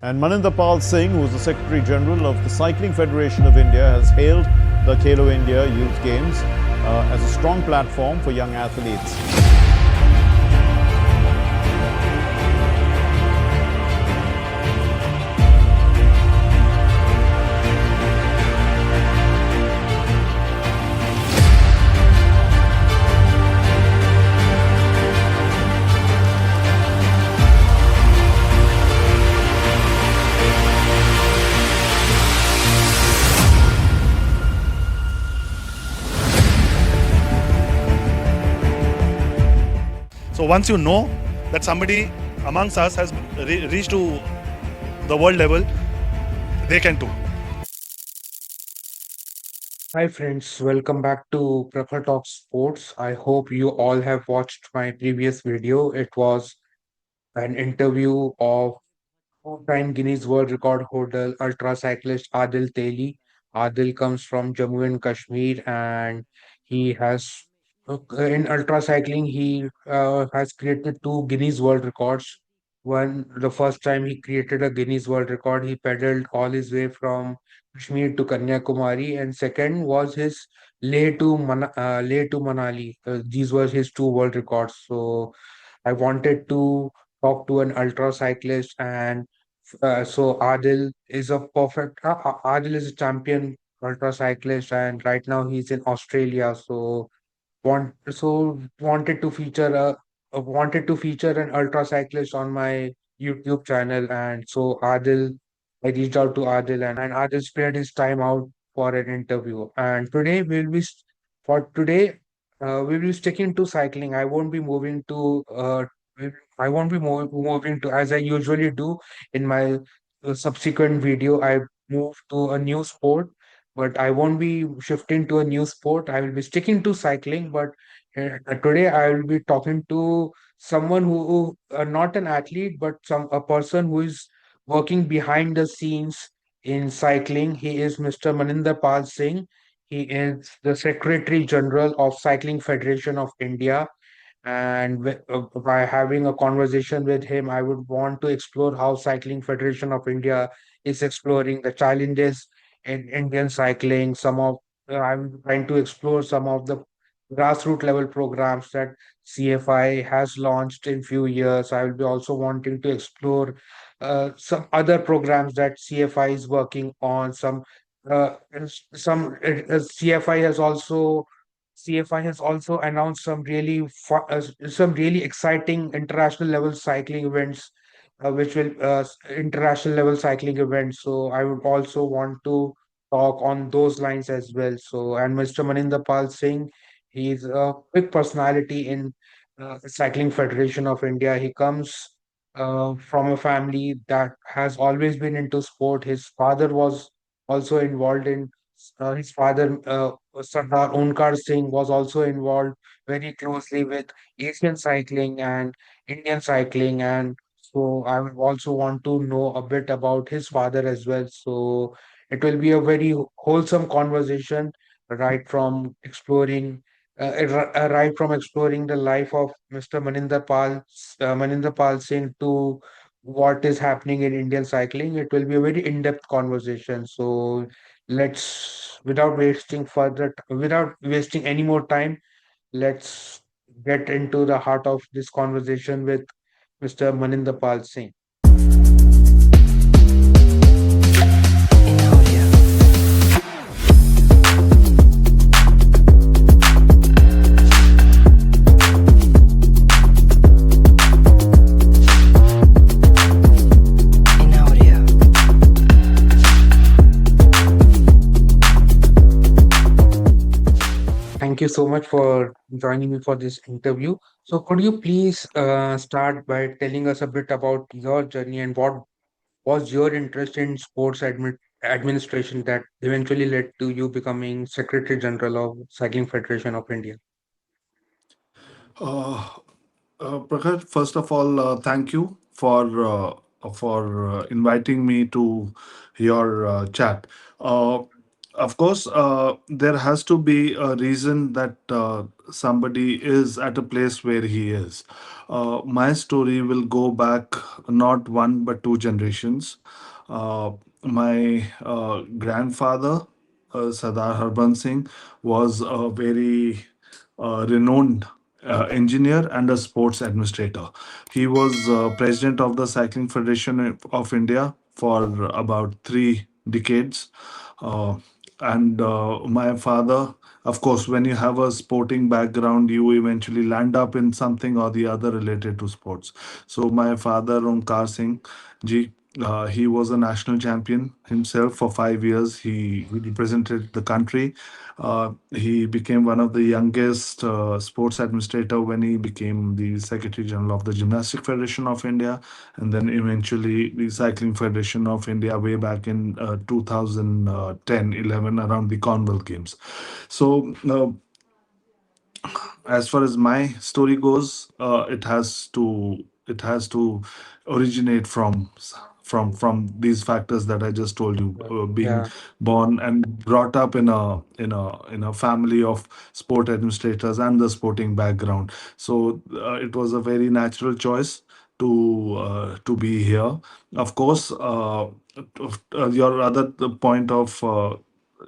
And Maninder Pal Singh, who is the Secretary General of the Cycling Federation of India, has hailed the Khelo India Youth Games as a strong platform for young athletes. So once you know that somebody amongst us has reached to the world level, they can too. Hi friends, welcome back to Prefer Talk Sports. I hope you all have watched my previous video. It was an interview of four-time Guinness World Record holder ultra cyclist Adil Teli. Adil comes from Jammu and Kashmir, and he has in ultra cycling he has created two Guinness World Records. One, the first time he created a Guinness World Record, he pedaled all his way from Kashmir to Kanyakumari, and second was his Leh to Manali. These were his two world records. So I wanted to talk to an ultra cyclist, and so Adil is a champion ultra cyclist, and right now he's in Australia. Wanted to feature wanted to feature an ultra cyclist on my YouTube channel, and so Adil, I reached out to Adil, and Adil spared his time out for an interview. And today for today we'll be sticking to cycling. I won't be moving to, as I usually do in my subsequent video. I move to a new sport, but I won't be shifting to a new sport. I will be sticking to cycling, but today I will be talking to someone who not an athlete, but a person who is working behind the scenes in cycling. He is Mr. Maninder Pal Singh. He is the Secretary General of Cycling Federation of India, and by having a conversation with him, I would want to explore how Cycling Federation of India is exploring the challenges in Indian cycling. I'm trying to explore some of the grassroots level programs that CFI has launched in few years. I will be also wanting to explore some other programs that CFI is working on. CFI has also announced some really exciting international level cycling events, which will international level cycling events. So I would also want to talk on those lines as well. So, and Mr. Maninder Pal Singh, he's a big personality in Cycling Federation of India. He comes from a family that has always been into sport. His father was also involved in his father, Sardar Onkar Singh, was also involved very closely with Asian cycling and Indian cycling. And so I would also want to know a bit about his father as well. So it will be a very wholesome conversation, right from exploring. Right from exploring the life of Mr. Maninder Pal Singh to what is happening in Indian cycling, it will be a very in-depth conversation. So without wasting any more time, let's get into the heart of this conversation with Mr. Maninder Pal Singh. Thank you so much for joining me for this interview. So, could you please start by telling us a bit about your journey and what was your interest in administration that eventually led to you becoming Secretary General of Cycling Federation of India? Uh, Prakash, first of all, thank you for inviting me to your chat. Uh, Of course, there has to be a reason that somebody is at a place where he is. My story will go back not one but two generations. My grandfather, Sardar Harbans Singh, was a very renowned engineer and a sports administrator. He was president of the Cycling Federation of India for about 3 decades. Uh, and my father, of course, when you have a sporting background, you eventually land up in something or the other related to sports. So my father, Omkar Singh ji, he was a national champion himself for 5 years. He represented the country. He became one of the youngest sports administrator when he became the Secretary General of the Gymnastic Federation of India, and then eventually the Cycling Federation of India way back in 2010, 11 around the Commonwealth Games. So as far as my story goes, it has to originate from these factors that I just told you. Being Yeah. born and brought up in a family of sport administrators and the sporting background, so it was a very natural choice to be here. Of course, your other the point of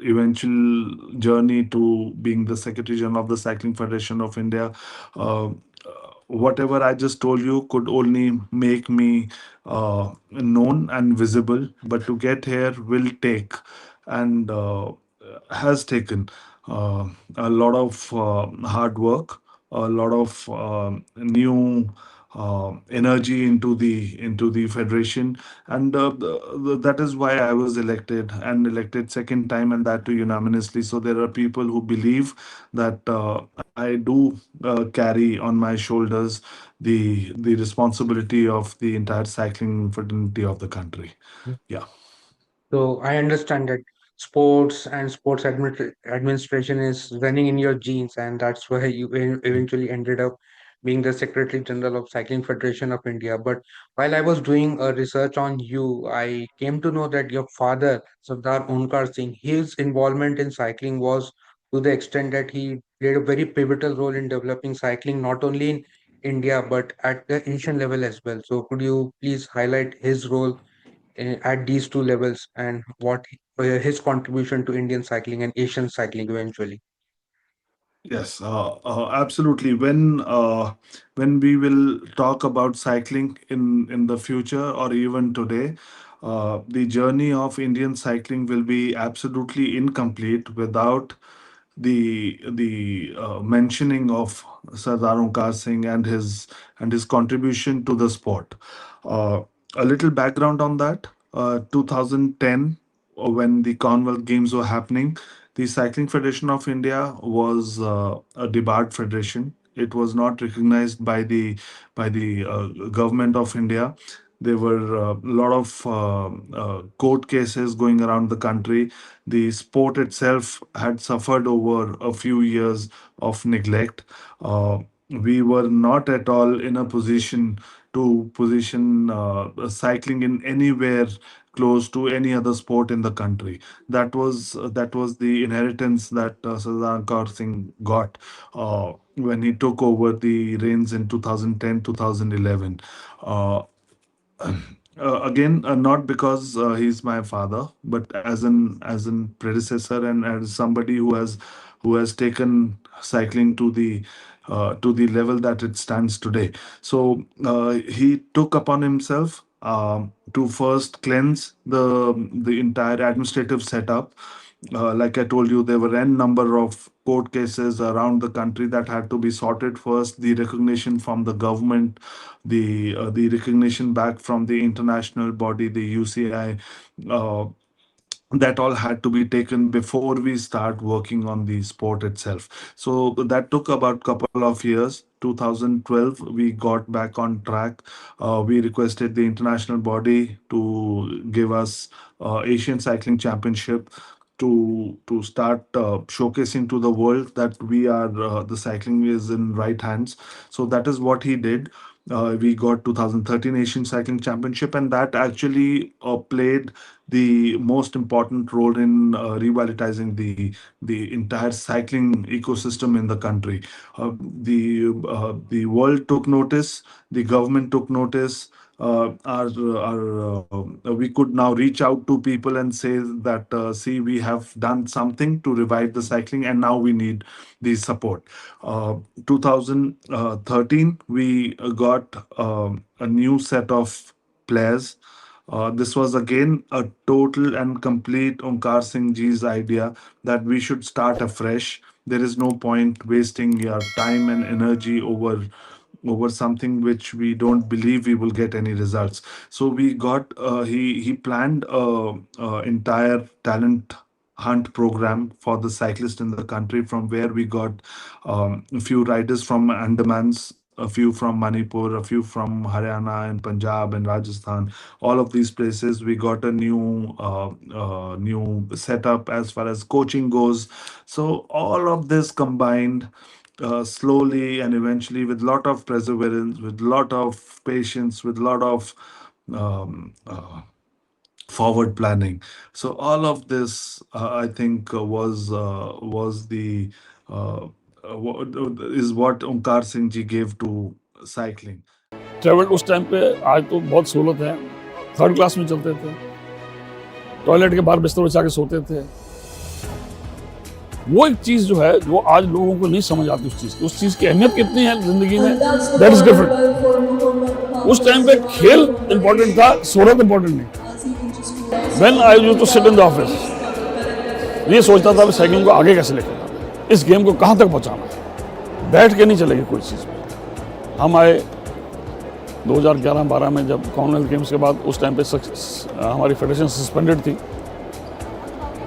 eventual journey to being the Secretary General of the Cycling Federation of India. Whatever I just told you could only make me known and visible, but to get here will take and has taken a lot of hard work, a lot of new energy into the federation, and that is why I was elected and elected second time, and that too unanimously. So there are people who believe that I do carry on my shoulders the responsibility of the entire cycling fraternity of the country. Yeah. So I understand that sports and administration is running in your genes, and that's why you eventually ended up being the Secretary General of Cycling Federation of India. But while I was doing a research on you, I came to know that your father, Sardar Onkar Singh, his involvement in cycling was to the extent that he played a very pivotal role in developing cycling not only in India but at the Asian level as well. So could you please highlight his role at these two levels and what his contribution to Indian cycling and Asian cycling eventually. Yes, absolutely. When we will talk about cycling in the future or even today, the journey of Indian cycling will be absolutely incomplete without the mentioning of Sardar Onkar Singh and his contribution to the sport. Uh, a little background on that: 2010, when the Commonwealth Games were happening, the Cycling Federation of India was a debarred federation. It was not recognized by the government of India. There were a lot of court cases going around the country. The sport itself had suffered over a few years of neglect. We were not at all in a position to position cycling in anywhere close to any other sport in the country. That was the inheritance that Sardar Kaur Singh got when he took over the reins in 2010 2011. Uh, Again, not because he's my father, but as an predecessor and as somebody who has taken cycling to the level that it stands today. So he took upon himself to first cleanse the entire administrative setup. Like I told you, there were n number of court cases around the country that had to be sorted first. The recognition from the government, the recognition back from the international body, the UCI. Uh, that all had to be taken before we start working on the sport itself. So that took about couple of years. 2012 we got back on track. We requested the international body to give us Asian Cycling Championship to start showcasing to the world that we are the cycling is in right hands. So that is what he did. We got 2013 Asian Cycling Championship, and that actually played the most important role in revitalizing the entire cycling ecosystem in the country. The world took notice, the government took notice. We could now reach out to people and say that, see, we have done something to revive the cycling, and now we need the support. 2013, we got a new set of players. This was again a total and complete Omkar Singh ji's idea that we should start afresh. There is no point wasting your time and energy over something which we don't believe we will get any results. So we got he planned a entire talent hunt program for the cyclist in the country, from where we got a few riders from Andamans, a few from Manipur, a few from Haryana and Punjab and Rajasthan. All of these places, we got a new setup as far as coaching goes. So all of this combined, slowly and eventually, with lot of perseverance, with lot of patience, with lot of um, uh, forward planning. So all of this, I think, was the is what Omkar Singh ji gave to cycling. Travel उस time पे, आज तो बहुत सहूलत है, third class में चलते थे, टॉयलेट के बाहर बिस्तर बिछा के सोते थे। वो एक चीज जो है, जो आज लोगों को नहीं समझ आती उस चीज की अहमियत कितनी है जिंदगी में, दैट इज डिफरेंट। उस टाइम पे खेल इंपॉर्टेंट था, शोहरत इंपॉर्टेंट नहीं। When I used to sit in the office, ये सोचता था साइकिलिंग को आगे कैसे लेकर जाना है, इस गेम को कहाँ तक पहुँचाना है, बैठ के नहीं चलेगी कोई चीज़ में। हम आए 2011-12 में, जब कॉमनवेल्थ गेम्स के बाद, उस टाइम पे हमारी फेडरेशन सस्पेंडेड थी,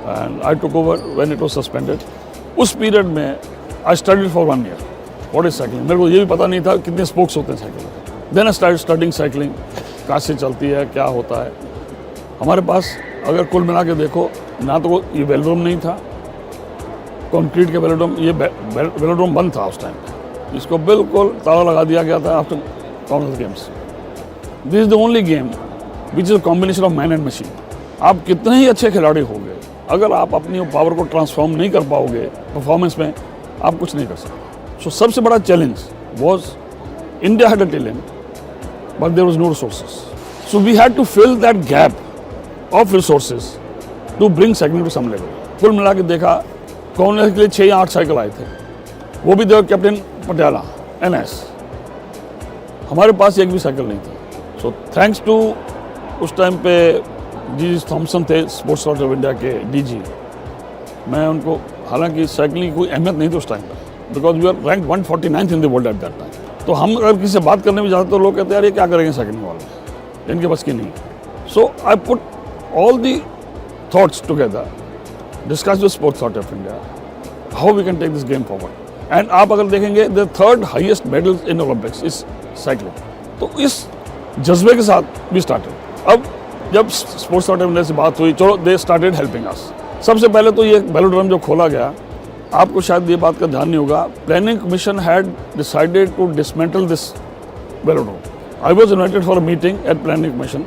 and I took over when it was suspended. उस पीरियड में I studied for 1 year what is cycling. मेरे को ये भी पता नहीं था कितने स्पोक्स होते हैं साइकिल में। Then I start studying cycling, कहाँ से चलती है, क्या होता है। हमारे पास अगर कुल मिला के देखो, ना तो ये वेलोड्रोम नहीं था, कंक्रीट के वेलोड्रोम, ये वेलोड्रोम बंद था उस टाइम पे, इसको बिल्कुल ताला लगा दिया गया था after Commonwealth games. This is the only game which is a combination of man and machine. आप कितने ही अच्छे खिलाड़ी होंगे, अगर आप अपनी पावर को ट्रांसफॉर्म नहीं कर पाओगे परफॉर्मेंस में, आप कुछ नहीं कर सकते। सो सबसे बड़ा challenge was, India had a talent but there was no resources, so we had to fill that gap of resources to bring cycling to some level. कुल मिला के देखा, कॉमनवेल्थ के लिए 6 या 8 साइकिल आए थे, वो भी देवर कैप्टन पटियाला NS। हमारे पास एक भी साइकिल नहीं था। सो थैंक्स टू, उस टाइम पे जी थॉमसन थे स्पोर्ट्स अथॉरिटी ऑफ इंडिया के DG। मैं उनको, हालांकि साइकिलिंग की कोई अहमियत नहीं थी उस टाइम पर, because we are rank 149th in the world at that time. तो हम अगर किसी से बात करने भी जाते तो लोग कहते हैं यार ये क्या करेंगे साइकिलिंग वाले, इनके बस की नहीं। So I put all the thoughts together, discuss with Sports Authority of India, how we can take this game forward. And आप अगर देखेंगे, the third highest medal in Olympics is cycling. तो इस जज्बे के साथ भी स्टार्टेड। अब जब स्पोर्ट्स अथॉरिटी ऑफ इंडिया से बात हुई, चलो दे स्टार्टेड हेल्पिंग अस। सबसे पहले तो ये वेलोड्रोम जो खोला गया, आपको शायद ये बात का ध्यान नहीं होगा, planning commission had decided to dismantle this velodrome. I was invited for a meeting at planning commission.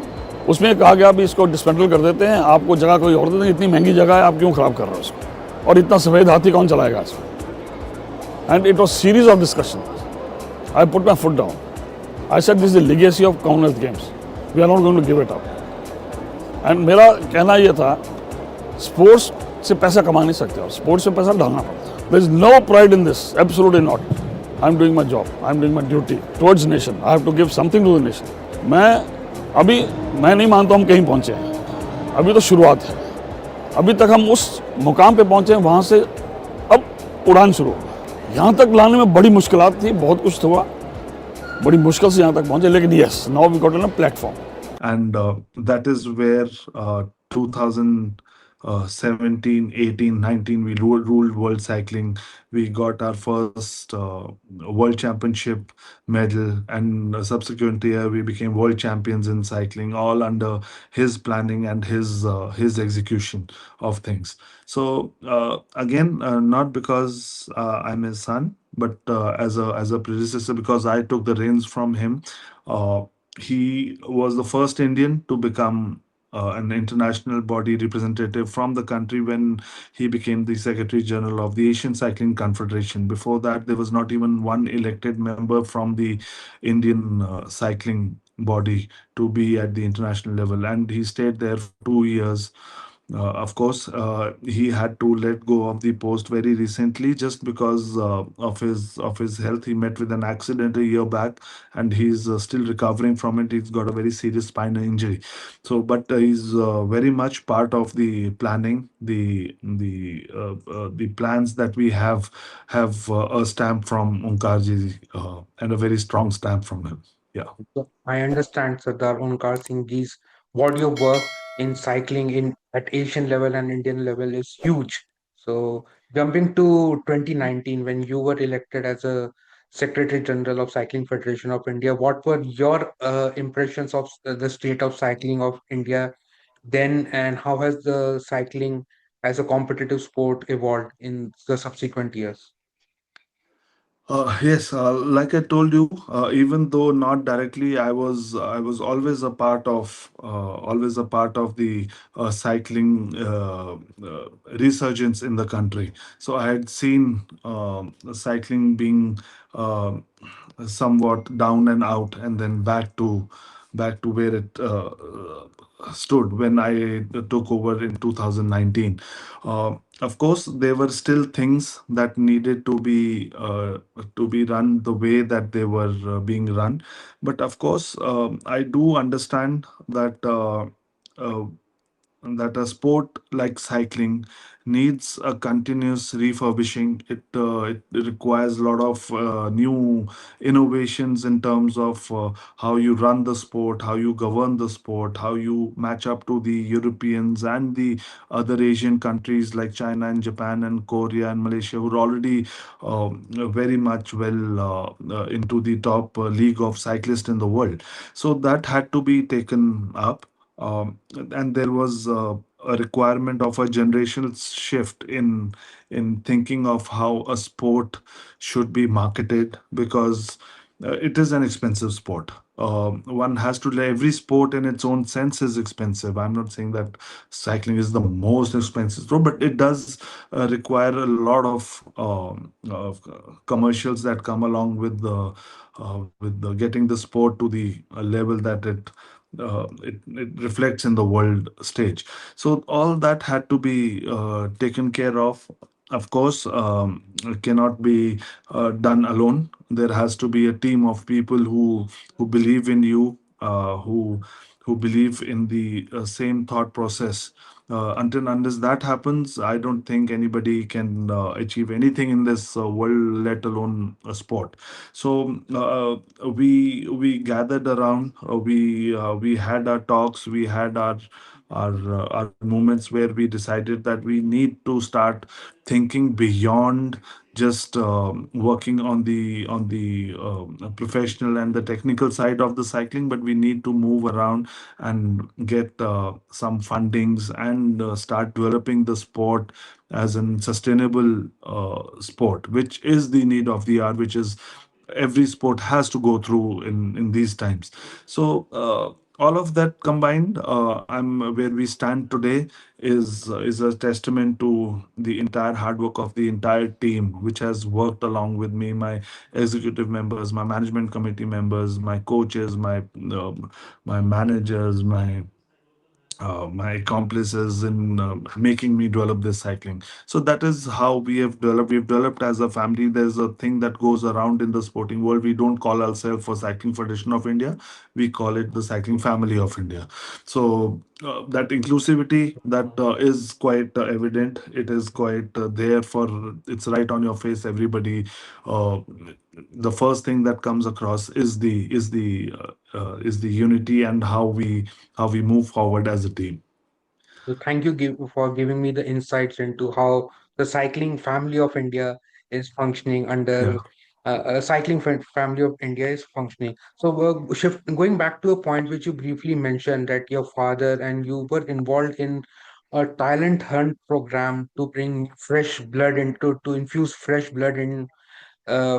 उसमें कहा गया भी इसको डिसमेंटल कर देते हैं, आपको जगह कोई और दे देंगे, इतनी महंगी जगह है, आप क्यों खराब कर रहे हो उसको, और इतना सफ़ेद हाथी कौन चलाएगा इसमें। And it was series of discussion. I put my foot down, I said this is the legacy of Commonwealth Games, we are not going to give it up. And मेरा कहना ये था, स्पोर्ट्स से पैसा कमा नहीं सकते और स्पोर्ट्स से पैसा डालना पड़ता है। There is no pride in this, absolutely not. I am doing my job, I am doing my duty towards nation, I have to give something to the nation. मैं नहीं मानता हम कहीं पहुंचे हैं, अभी तो शुरुआत है। अभी तक हम उस मुकाम पे पहुंचे हैं, वहाँ से अब उड़ान शुरू होगी। यहाँ तक लाने में बड़ी मुश्किलात थी, बहुत कुछ हुआ, बड़ी मुश्किल से यहाँ तक पहुंचे, लेकिन yes, now we got on a platform. And that is where 2017, 18, 19, we ruled world cycling. We got our first world championship medal, and subsequent year we became world champions in cycling, all under his planning and his execution of things. So again, not because I'm his son, but as a predecessor, because I took the reins from him. Uh, he was the first Indian to become an international body representative from the country when he became the Secretary General of the Asian Cycling Confederation. Before that, there was not even one elected member from the Indian cycling body to be at the international level, and he stayed there for 2 years. Of course, he had to let go of the post very recently just because of his health. He met with an accident a year back, and he's still recovering from it. He's got a very serious spinal injury. So, but he's very much part of the planning. The plans that we have a stamp from Omkarji and a very strong stamp from him. Yeah. So I understand Sardar Onkar Singh Ji's body of work in cycling in at Asian level and Indian level is huge. So jumping to 2019 when you were elected as a Secretary General of Cycling Federation of India, what were your impressions of the state of cycling of India then, and how has the cycling as a competitive sport evolved in the subsequent years? Yes, like I told you, even though not directly, I was always a part of the cycling resurgence in the country. So I had seen cycling being uh, somewhat down and out, and then back to where it stood when I took over in 2019. Of course, there were still things that needed to be run the way that they were being run, but of course, I do understand uh, that a sport like cycling needs a continuous refurbishing. It requires a lot of new innovations in terms of how you run the sport, how you govern the sport, how you match up to the Europeans and the other Asian countries like China and Japan and Korea and Malaysia, who are already very much well into the top league of cyclists in the world. So that had to be taken up, and there was a requirement of a generational shift in thinking of how a sport should be marketed, because it is an expensive sport. One has to every sport in its own sense is expensive. I'm not saying that cycling is the most expensive sport, but it does require a lot of commercials that come along with the getting the sport to the level that it reflects in the world stage. So all that had to be taken care of. Of course, it cannot be done alone. There has to be a team of people who believe in you, who believe in the same thought process. Until unless that happens, I don't think anybody can achieve anything in this world, let alone a sport. So we gathered around. We had our talks. We had our moments where we decided that we need to start thinking beyond just working on the professional and the technical side of the cycling, but we need to move around and get some fundings and start developing the sport as a sustainable sport, which is the need of the hour, which is every sport has to go through in these times. So all of that combined, I'm where we stand today is a testament to the entire hard work of the entire team, which has worked along with me, my executive members, my management committee members, my coaches, my managers, my accomplices in making me develop this cycling. So that is how we have developed. We've developed as a family. There's a thing that goes around in the sporting world. We don't call ourselves for Cycling Federation of India. We call it the Cycling Family of India. So that inclusivity that is quite evident. It is quite there for. It's right on your face. Everybody. Uh, the first thing that comes across is the unity and how we move forward as a team. So thank you for giving me the insights into how the cycling family of India is functioning Yeah. under cycling family of India is functioning. So going back to a point which you briefly mentioned that your father and you were involved in a talent hunt program to bring fresh blood into to infuse fresh blood in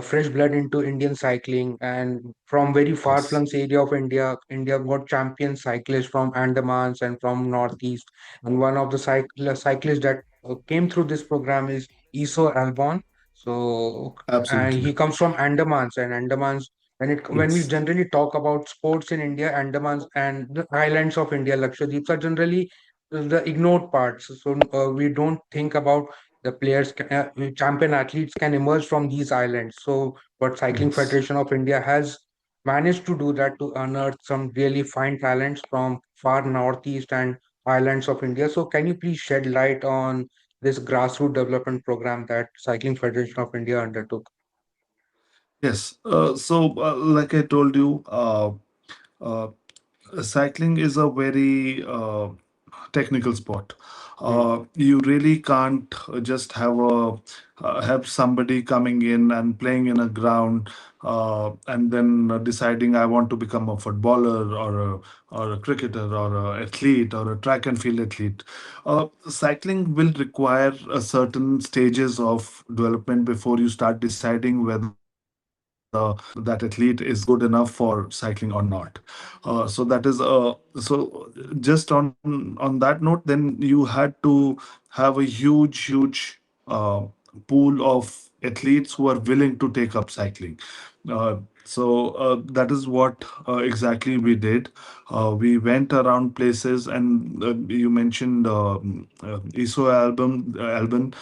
fresh blood into Indian cycling, and from very Yes. far-flung area of India, India got champion cyclists from Andamans and from Northeast. And one of the cyclists that came through this program is Iso Albon. So, and Absolutely. he comes from Andamans, and Andamans. When we Yes. generally talk about sports in India, Andamans and the islands of India, Lakshadweeps are generally the ignored parts. So we don't think about the champion athletes can emerge from these islands. So but Cycling Yes. Federation of India has managed to do that, to unearth some really fine talents from far northeast and islands of India. So can you please shed light on this grassroots development program that Cycling Federation of India undertook? Yes. Like I told you, uh, cycling is a very technical sport. Hmm. You really can't just have somebody coming in and playing in a ground and then deciding I want to become a footballer or a cricketer or an athlete or a track and field athlete. Cycling will require a certain stages of development before you start deciding whether that athlete is good enough for cycling or not. So that is so just on that note, then you had to have a huge uh, pool of athletes who are willing to take up cycling. That is what exactly we did. We went around places, and you mentioned Iso Albon.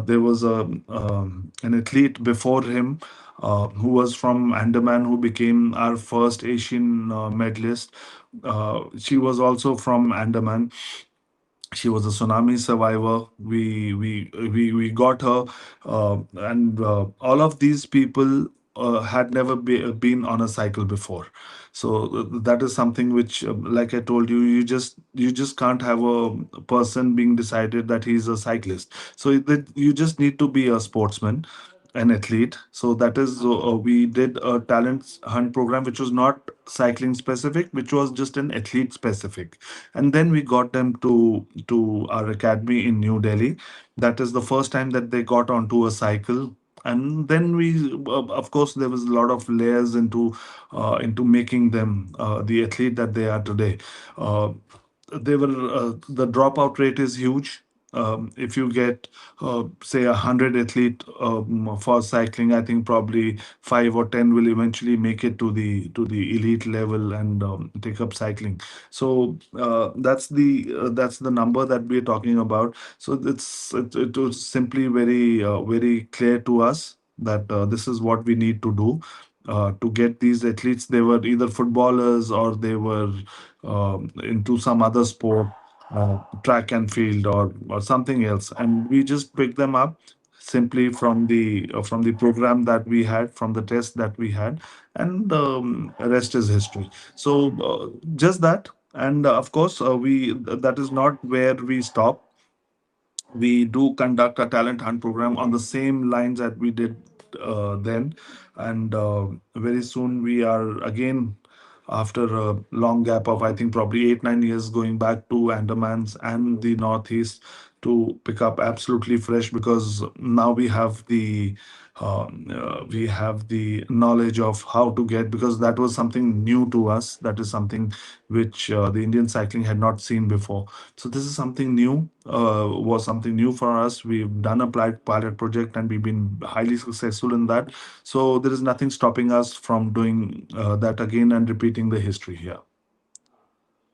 There was an athlete before him who was from Andaman, who became our first Asian medalist. She was also from Andaman. She was a tsunami survivor. We got her, and all of these people had never been on a cycle before. So that is something which, like I told you, you just can't have a person being decided that he's a cyclist. So you just need to be a sportsman, an athlete. So that is we did a talent hunt program, which was not cycling specific, which was just an athlete specific, and then we got them to our academy in New Delhi. That is the first time that they got onto a cycle. And then of course, there was a lot of layers into making them the athlete that they are today. Uh, the dropout rate is huge. If you get say 100 athlete for cycling, I think probably 5 or 10 will eventually make it to the elite level and take up cycling. So that's the number that we're talking about. So it was simply very clear to us that this is what we need to do to get these athletes. They were either footballers or they were into some other sport, track and field or something else, and we just picked them up simply from the program that we had, from the test that we had, and rest is history. So just that, and of course we that is not where we stop. We do conduct a talent hunt program on the same lines that we did then, and very soon we are again, after a long gap of I think probably 8 9 years, going back to Andamans and the Northeast to pick up absolutely fresh, because now we have the knowledge of how to get, because that was something new to us. That is something which the Indian cycling had not seen before. So this is something new, was something new for us. We've done a pilot project and we've been highly successful in that. So there is nothing stopping us from doing that again and repeating the history here.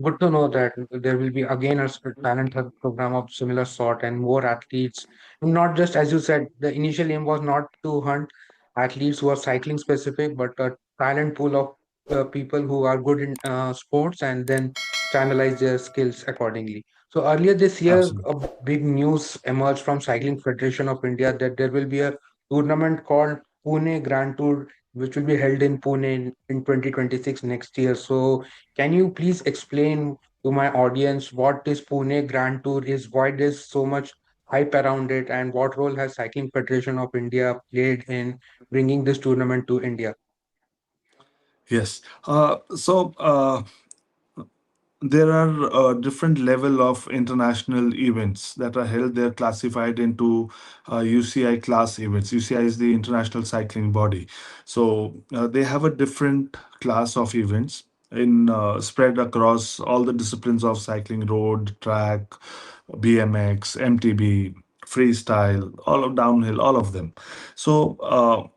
Good to know that there will be again a talent hub program of similar sort and more athletes. Not just, as you said, the initial aim was not to hunt athletes who are cycling specific, but a talent pool of people who are good in sports and then channelize their skills accordingly. So earlier this year, a Absolutely. big news emerged from Cycling Federation of India that there will be a tournament called Pune Grand Tour, which will be held in Pune in 2026 next year. So can you please explain to my audience what this Pune Grand Tour is, why there's so much hype around it, and what role has Cycling Federation of India played in bringing this tournament to India? Yes. So there are different level of international events that are held. They're classified into UCI class events. UCI is the international cycling body, so they have a different class of events in spread across all the disciplines of cycling: road, track, BMX, MTB, freestyle, all of downhill, all of them. So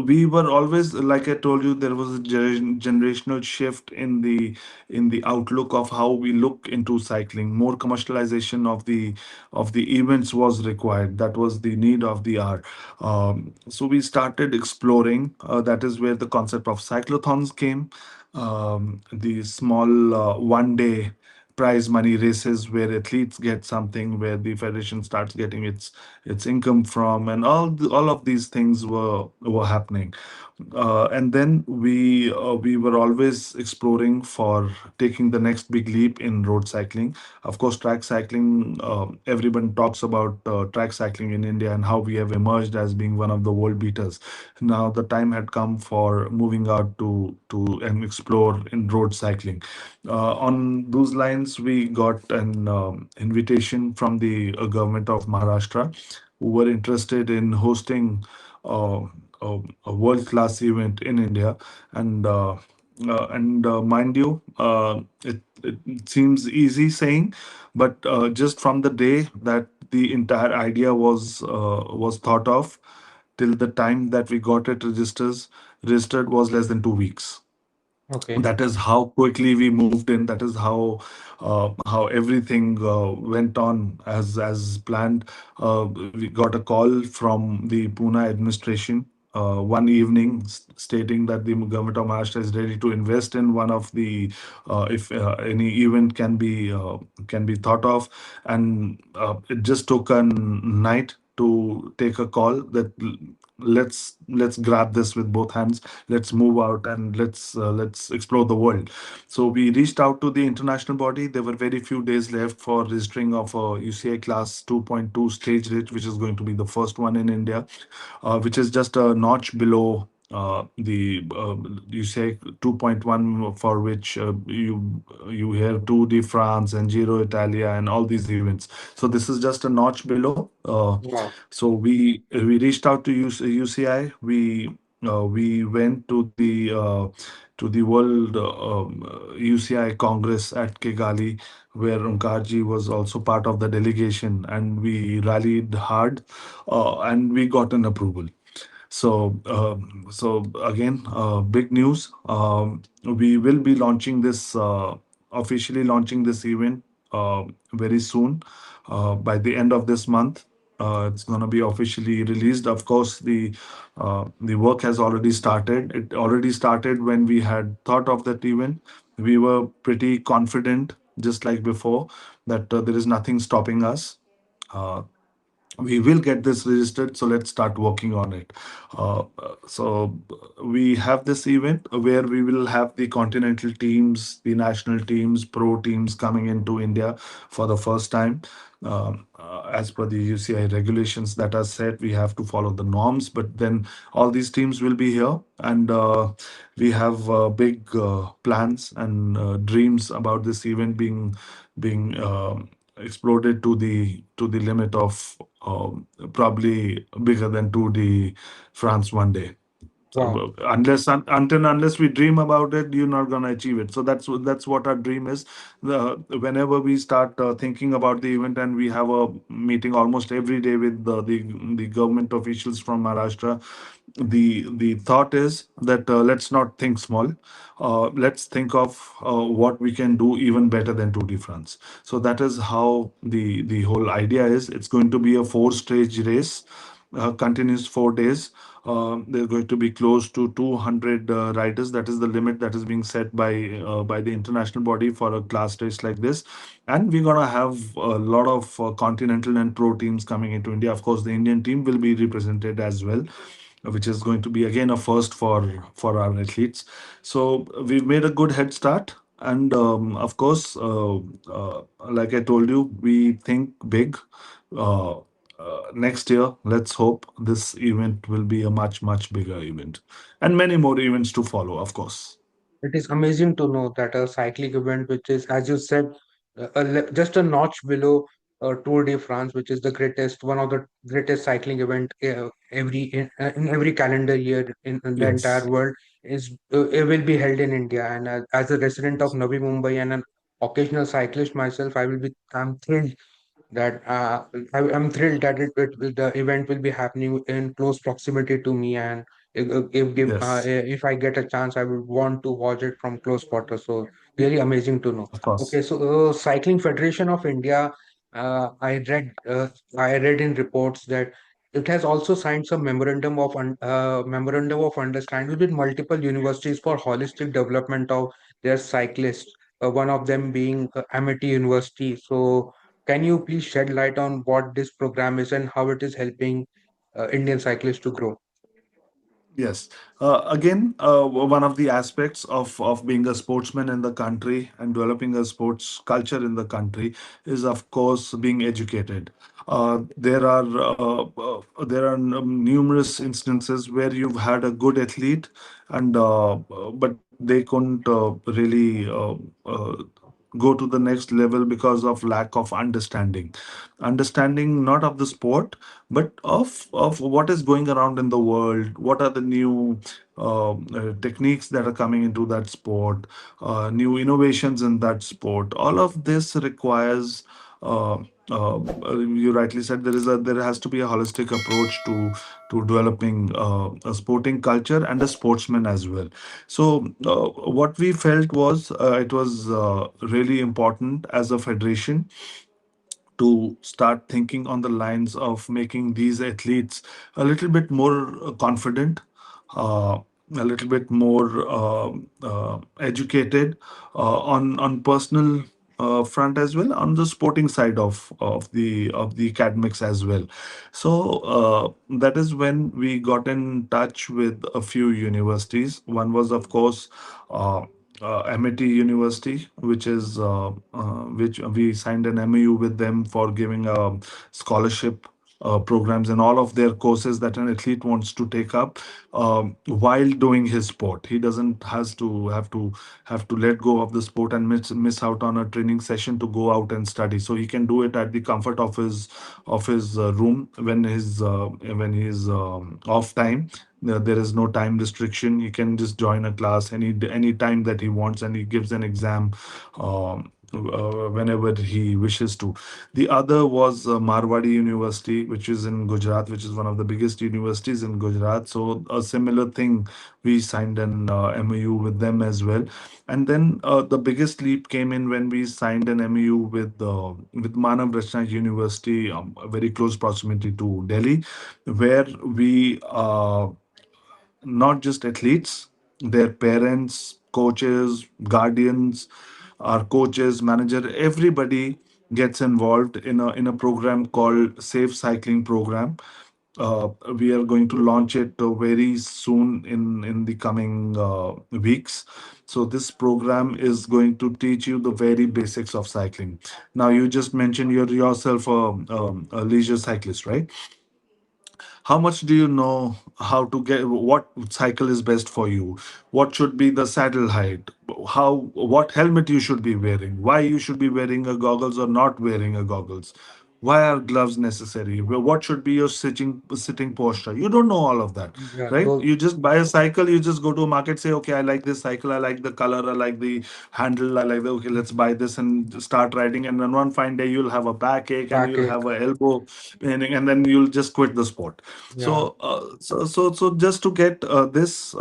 we were always, like I told you, there was a generational shift in the outlook of how we look into cycling. More commercialization of the events was required. That was the need of the hour. So we started exploring. That is where the concept of cyclothons came. The small 1 day prize money races where athletes get something, where the federation starts getting its income from, and all of these things were happening. And then we were always exploring for taking the next big leap in road cycling. Of course, track cycling. Everyone talks about track cycling in India and how we have emerged as being one of the world beaters. Now the time had come for moving out to and explore in road cycling. On those lines, we got an invitation from the government of Maharashtra, who were interested in hosting uh, a world-class event in India. And mind you, it seems easy saying, but just from the day that the entire idea was thought of till the time that we got it registered was less than 2 weeks. Okay. That is how quickly we moved in. That is how everything went on as planned. We got a call from the Pune administration one evening stating that the government of Maharashtra is ready to invest in one of the if any event can be thought of. And it just took a night to take a call that let's grab this with both hands. Let's move out and let's explore the world. So we reached out to the international body. There were very few days left for registering of a UCI class 2.2 stage rate, which is going to be the first one in India, which is just a notch below the you say 2.1, for which you hear Tour de France and Giro Italia and all these events. So this is just a notch below. Wow. So we reached out to UCI. We went to the World UCI Congress at Kigali, where Unkarji was also part of the delegation, and we rallied hard, and we got an approval. So again, big news. We will be launching this officially launching this event very soon, by the end of this month. It's going to be officially released. Of course, the work has already started. It already started when we had thought of that event. We were pretty confident, just like before, that there is nothing stopping us. Uh, we will get this registered, so let's start working on it. So we have this event where we will have the continental teams, the national teams, pro teams coming into India for the first time. As per the UCI regulations that are set, we have to follow the norms, but then all these teams will be here, and we have big plans and dreams about this event being exploded to the limit of probably bigger than 2D France one day. Wow. So, unless we dream about it, you're not gonna achieve it. So that's what our dream is. Whenever we start thinking about the event, and we have a meeting almost every day with the government officials from Maharashtra, the thought is that let's not think small. Let's think of what we can do even better than 2D France. So that is how the whole idea is. It's going to be a four-stage race, continues 4 days. They're going to be close to 200 riders. That is the limit that is being set by the international body for a class race like this. And we're gonna have a lot of continental and pro teams coming into India. Of course, the Indian team will be represented as well, which is going to be again a first for our athletes. So we've made a good head start. And of course, like I told you, we think big. Uh, Next year, let's hope this event will be a much bigger event, and many more events to follow, of course. It is amazing to know that a cycling event, which is, as you said, just a notch below Tour de France, which is the greatest, one of the greatest cycling event in every calendar year in the entire Yes. world, is it will be held in India. And as a resident of Navi Mumbai and an occasional cyclist myself, I'm thrilled that I'm thrilled that the event will be happening in close proximity to me, and Yes. if I get a chance, I would want to watch it from close quarters. So really amazing to know. Of course. Okay, so Cycling Federation of India, I read in reports that it has also signed some memorandum of understanding with multiple universities for holistic development of their cyclists. One of them being Amity University. So can you please shed light on what this program is and how it is helping Indian cyclists to grow? Yes. Again, one of the aspects of being a sportsman in the country and developing a sports culture in the country is, of course, being educated. There are numerous instances where you've had a good athlete, and but they couldn't really go to the next level because of lack of understanding not of the sport but of what is going around in the world, what are the new techniques that are coming into that sport, new innovations in that sport. All of this requires uh, uh, you rightly said, there has to be a holistic approach to developing a sporting culture and a sportsman as well. So what we felt was it was really important as a federation to start thinking on the lines of making these athletes a little bit more confident, uh, a little bit more educated on personal front as well, on the sporting side of the academics as well. So that is when we got in touch with a few universities. One was, of course, Amity University, which we signed an MOU with them for giving scholarship programs and all of their courses that an athlete wants to take up while doing his sport. He doesn't has to have to let go of the sport and miss out on a training session to go out and study. So he can do it at the comfort of his room when he's off time. There is no time restriction. He can just join a class any time that he wants, and he gives an exam whenever he wishes to. The other was Marwadi University, which is in Gujarat, which is one of the biggest universities in Gujarat. So a similar thing, we signed an MOU with them as well. And then the biggest leap came in when we signed an MOU with Manav Rachna University, very close proximity to Delhi, where we not just athletes, their parents, coaches, guardians, our coaches, manager, everybody gets involved in a program called Safe Cycling Program. We are going to launch it very soon in the coming weeks. So this program is going to teach you the very basics of cycling. Now, you just mentioned you're yourself a leisure cyclist, right? How much do you know how to get what cycle is best for you? What should be the saddle height? How what helmet you should be wearing? Why you should be wearing a goggles or not wearing a goggles? Why are gloves necessary? What should be your sitting posture? You don't know all of that, Yeah, right? those You just buy a cycle. You just go to a market, say, okay, I like this cycle. I like the color. I like the handle. I like the okay. Let's buy this and start riding. And then one fine day you'll have a backache and you'll backache. have a elbow paining, and then you'll just quit the sport. Yeah. So just to get this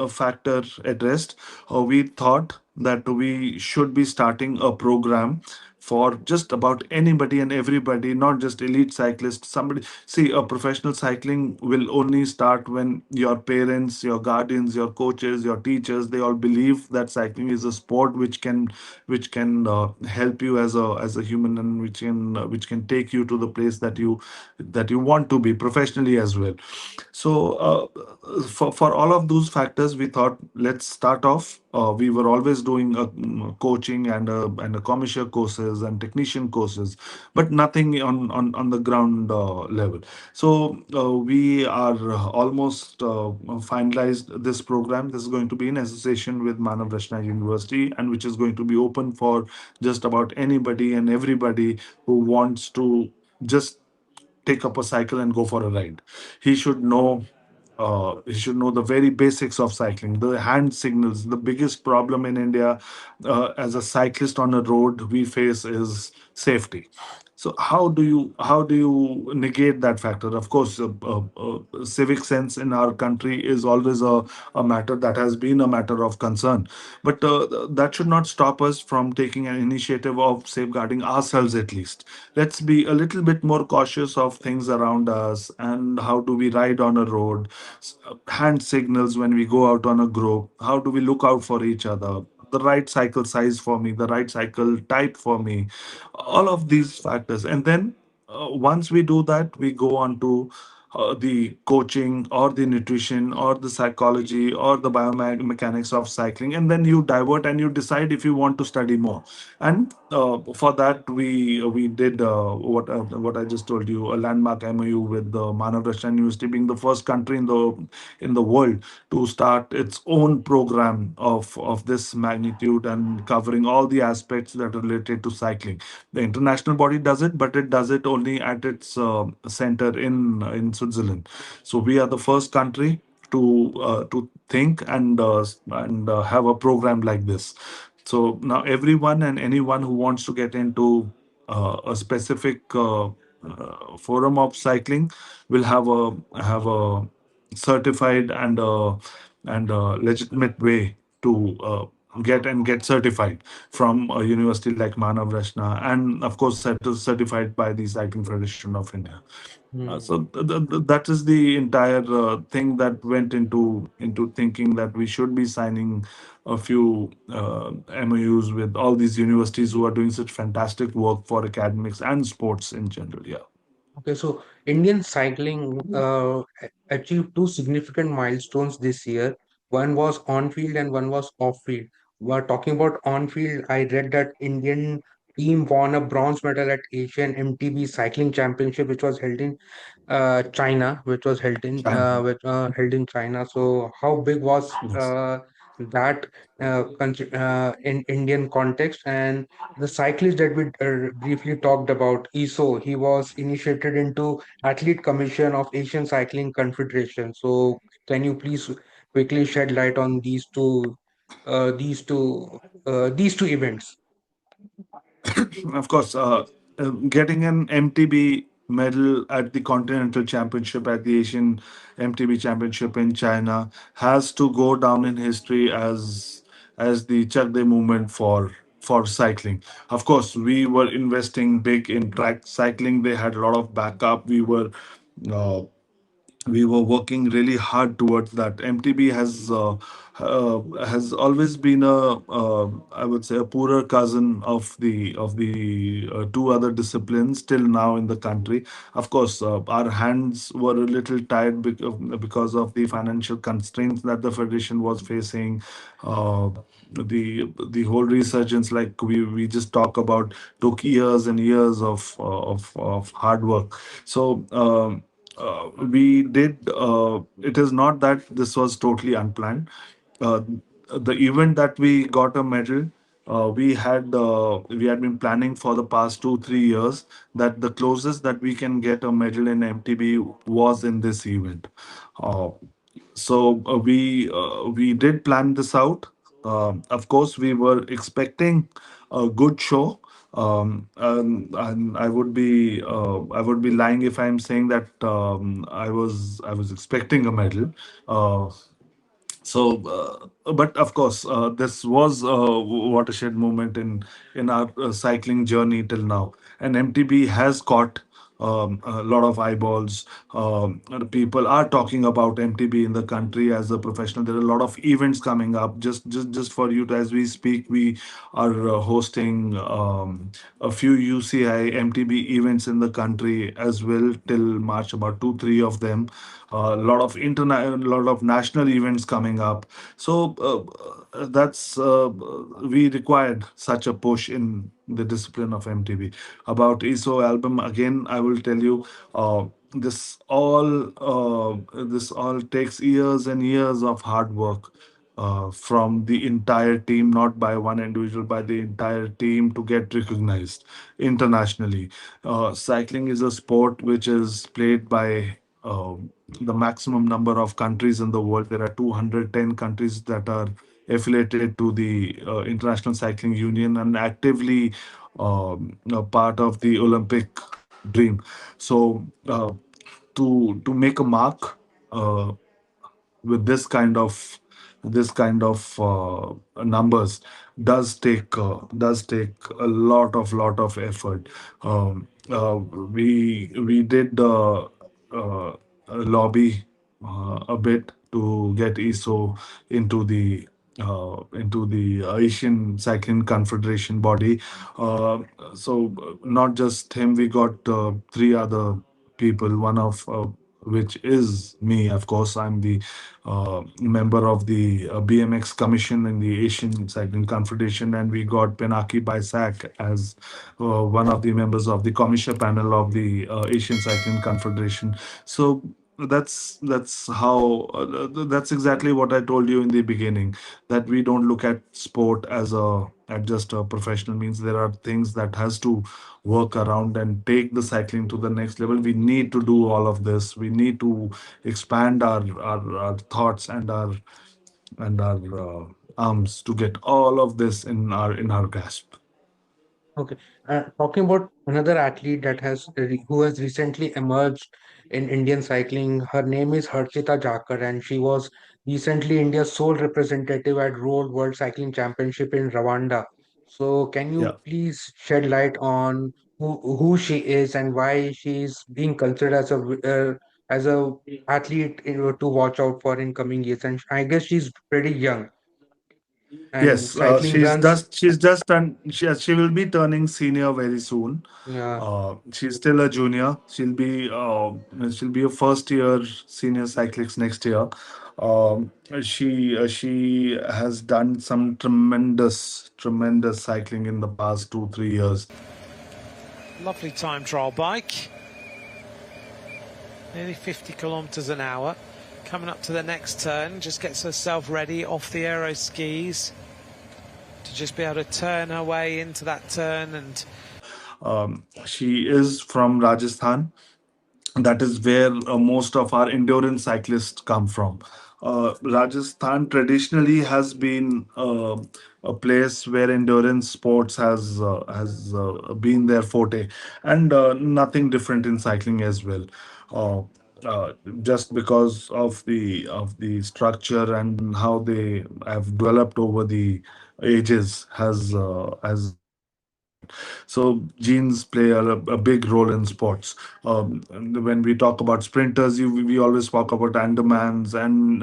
factor addressed, we thought that we should be starting a program for just about anybody and everybody, not just elite cyclists. Somebody, see, a professional cycling will only start when your parents, your guardians, your coaches, your teachers, they all believe that cycling is a sport which can help you as a human, and which can take you to the place that you want to be professionally as well. So for all of those factors, we thought let's start off We were always doing coaching and a commercial courses and technician courses, but nothing on the ground level. So we are almost finalized this program. This is going to be in association with Manav Rashna University, and which is going to be open for just about anybody and everybody who wants to just take up a cycle and go for a ride. He should know. He should know the very basics of cycling, the hand signals. The biggest problem in India, as a cyclist on a road, we face is safety. So how do you negate that factor? Of course, civic sense in our country is always a matter that has been a matter of concern, but that should not stop us from taking an initiative of safeguarding ourselves at least. Let's be a little bit more cautious of things around us and how do we ride on a road, hand signals when we go out on a group, how do we look out for each other, the right cycle size for me, the right cycle type for me, all of these factors. And then once we do that, we go on to the coaching or the nutrition or the psychology or the biomechanics of cycling, and then you divert and you decide if you want to study more. And for that, we did what I just told you, a landmark MOU with the Manav Rashna University, being the first country in the world to start its own program of this magnitude and covering all the aspects that are related to cycling. The international body does it, but it does it only at its center in Switzerland. So we are the first country to think and have a program like this. So now everyone and anyone who wants to get into a specific forum of cycling will have a certified and legitimate way to get certified from a university like Manav Rashna, and of course certified by the Cycling Federation of India. Hmm. So that is the entire thing that went into thinking that we should be signing a few MOUs with all these universities who are doing such fantastic work for academics and sports in general. Yeah. Okay, so Indian cycling achieved two significant milestones this year. One was on field and one was off field. While talking about on field, I read that Indian team won a bronze medal at Asian MTB Cycling Championship, which was held in China, which was China. held in China. So, how big was Yes. that in Indian context? And the cyclist that we briefly talked about, ISO, he was initiated into Athlete Commission of Asian Cycling Confederation. So, can you please quickly shed light on uh, these two, these two events? Of course, getting an MTB medal at the Continental Championship, at the Asian MTB Championship in China, has to go down in history as the Chak De movement for cycling. Of course, we were investing big in track cycling. They had a lot of backup. Uh, we were working really hard towards that. MTB has always been I would say a poorer cousin of the two other disciplines till now in the country. Of course, our hands were a little tied because of the financial constraints that the federation was facing. Uh, the whole resurgence, like we just talk about, took years and years of hard work. So. We did. It is not that this was totally unplanned. Uh, the event that we got a medal, we had been planning for the past 2 3 years that the closest that we can get a medal in MTB was in this event. Uh, so we did plan this out. Of course, we were expecting a good show, and I would be lying if I'm saying that I was expecting a medal. Uh, but of course, this was a watershed moment in our cycling journey till now, and MTB has caught a lot of eyeballs. And people are talking about MTB in the country as a professional. There are a lot of events coming up. Just for you, as we speak, we are hosting a few UCI MTB events in the country as well till March. About 2 3 of them. A lot of national events coming up. So that's we required such a push in the discipline of MTB. About ESO album, again, I will tell you, this all takes years and years of hard work from the entire team, not by one individual, by the entire team to get recognized internationally. Cycling is a sport which is played by the maximum number of countries in the world. There are 210 countries that are affiliated to the International Cycling Union and actively a part of the Olympic dream. So to make a mark with this kind of numbers does take a lot of effort. We did lobby a bit to get ESO into the Asian Cycling Confederation body. So not just him, we got three other people. One of which is me, of course. I'm the member of the BMX Commission in the Asian Cycling Confederation, and we got Pinaki Baisak as one of the members of the commission panel of the Asian Cycling Confederation. So that's exactly what I told you in the beginning, that we don't look at sport as a at just a professional means. There are things that has to work around and take the cycling to the next level. We need to do all of this. We need to expand our thoughts and our arms to get all of this in our grasp. Okay. Talking about another athlete who has recently emerged in Indian cycling, her name is Harshita Jakar, and she was recently India's sole representative at Road World Cycling Championship in Rwanda. So, can Yeah. you please shed light on who she is and why she is being considered as a athlete to watch out for in coming years? And I guess she's pretty young, and Yes, cycling runs. she's just turned she will be turning senior very soon. Yeah. She's still a junior. She'll be a first year senior cyclist next year. She has done some tremendous cycling in the past 2 3 years. Lovely time trial bike. Nearly 50 kilometers an hour. Coming up to the next turn, just gets herself ready off the aero skis to just be able to turn her way into that turn. And She is from Rajasthan. That is where most of our endurance cyclists come from. Rajasthan traditionally has been a place where endurance sports has been their forte, and nothing different in cycling as well. Uh, just because of the structure and how they have developed over the ages has different. So genes play a big role in sports. And when we talk about sprinters, we always talk about Andamans and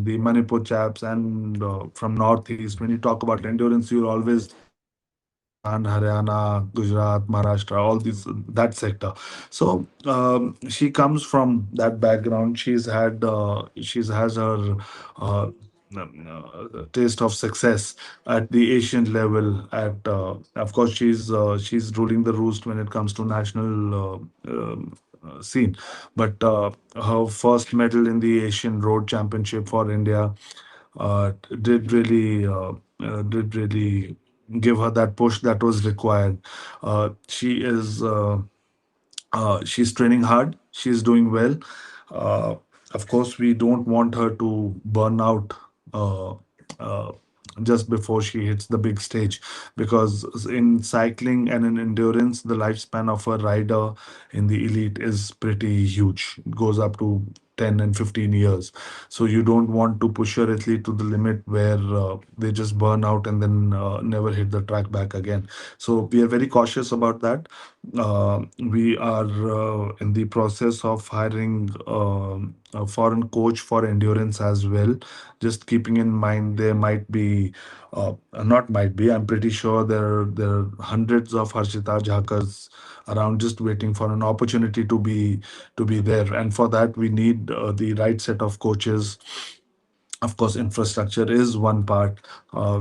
the Manipur chaps and from Northeast. When you talk about endurance, you'll always Rajasthan, Haryana, Gujarat, Maharashtra, all these that sector. So she comes from that background. She's has her taste of success at the Asian level. At of course, she's ruling the roost when it comes to national scene. But her first medal in the Asian Road Championship for India uh, did really uh, did really give her that push that was required. She's training hard. She's doing well. Uh, of course, we don't want her to burn out uh, uh, just before she hits the big stage, because in cycling and in endurance, the lifespan of a rider in the elite is pretty huge. It goes up to 10 and 15 years. So you don't want to push your athlete to the limit where they just burn out and then never hit the track back again. So we are very cautious about that. We are in the process of hiring a foreign coach for endurance as well. Just keeping in mind, there might be, not might be, I'm pretty sure there are hundreds of Harshita Jhakars around just waiting for an opportunity to be there. And for that, we need the right set of coaches Of course, infrastructure is one part,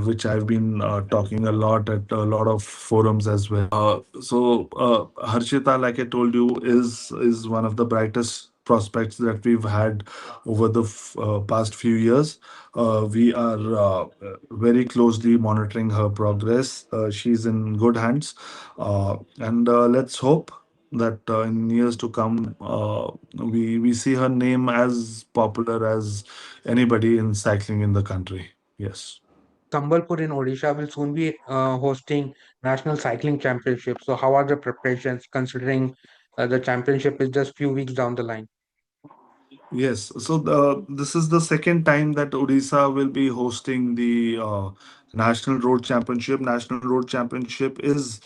which I've been talking a lot at a lot of forums as well. Harshita, like I told you, is one of the brightest prospects that we've had over the past few years. We are very closely monitoring her progress. She's in good hands, and let's hope that in years to come, we see her name as popular as anybody in cycling in the country. Yes. Sambalpur in Odisha will soon be hosting National Cycling Championship. So, how are the preparations considering the championship is just few weeks down the line? Yes. So this is the second time that Odisha will be hosting the National Road Championship. National Road Championship is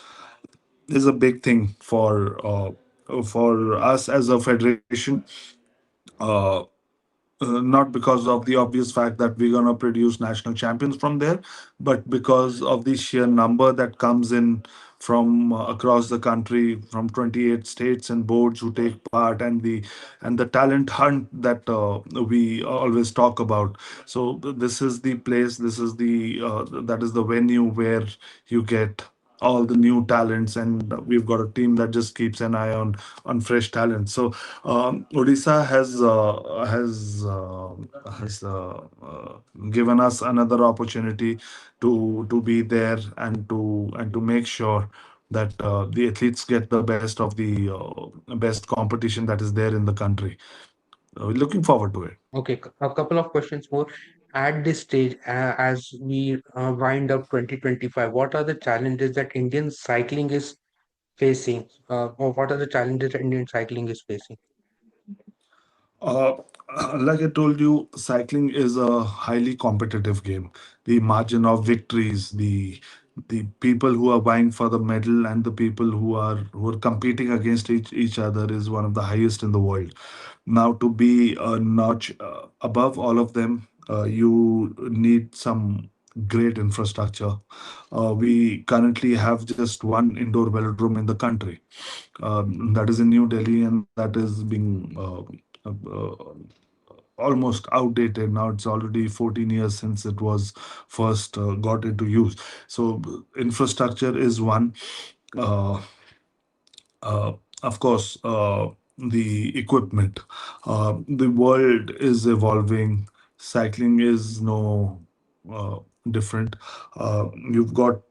a big thing for us as a federation. Uh, not because of the obvious fact that we're going to produce national champions from there, but because of the sheer number that comes in from across the country, from 28 states and boards who take part, and the talent hunt that we always talk about. So this is the place, this is the that is the venue where you get all the new talents, and we've got a team that just keeps an eye on fresh talent. So Odisha has given us another opportunity to be there and to make sure that the athletes get the best of the best competition that is there in the country. We're looking forward to it. Okay, a couple of questions more. At this stage, as we wind up 2025, what are the challenges that Indian cycling is facing? Or what are the challenges that Indian cycling is facing? Uh, like I told you, cycling is a highly competitive game. The margin of victories, the people who are vying for the medal, and the people who are competing against each other is one of the highest in the world. Now, to be a notch above all of them, you need some great infrastructure. We currently have just one indoor velodrome in the country, that is in New Delhi, and that is being almost outdated now. It's already 14 years since it was first got into use. So infrastructure is one. uh, uh, of course, the equipment. The world is evolving. Cycling is no different. You've got